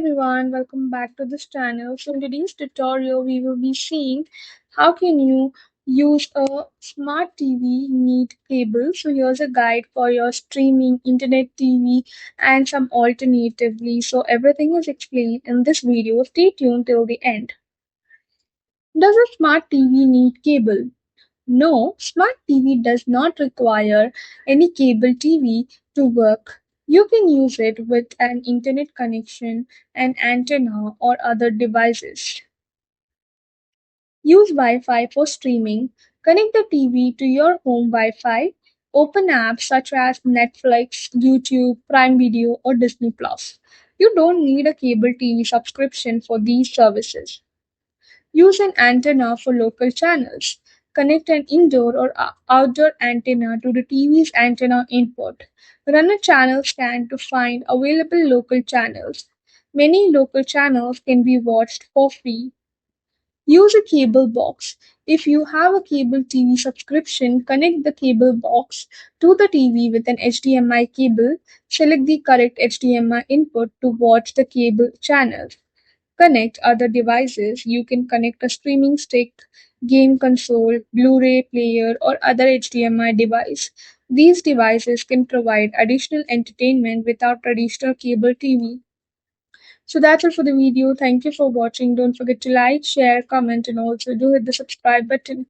Everyone, welcome back to this channel. So in today's tutorial, we will be seeing how can you use a smart TV need cable. So here's a guide for your streaming internet TV and some alternatively. So everything is explained in this video. Stay tuned till the end. Does a smart TV need cable? No, smart TV does not require any cable TV to work. You can use it with an internet connection, an antenna, or other devices. Use Wi Fi for streaming. Connect the TV to your home Wi Fi. Open apps such as Netflix, YouTube, Prime Video, or Disney Plus. You don't need a cable TV subscription for these services. Use an antenna for local channels. Connect an indoor or outdoor antenna to the TV's antenna input. Run a channel scan to find available local channels. Many local channels can be watched for free. Use a cable box. If you have a cable TV subscription, connect the cable box to the TV with an HDMI cable. Select the correct HDMI input to watch the cable channels. Connect other devices. You can connect a streaming stick, game console, Blu-ray player, or other HDMI device. These devices can provide additional entertainment without traditional cable TV. So that's it for the video. Thank you for watching. Don't forget to like, share, comment, and also do hit the subscribe button.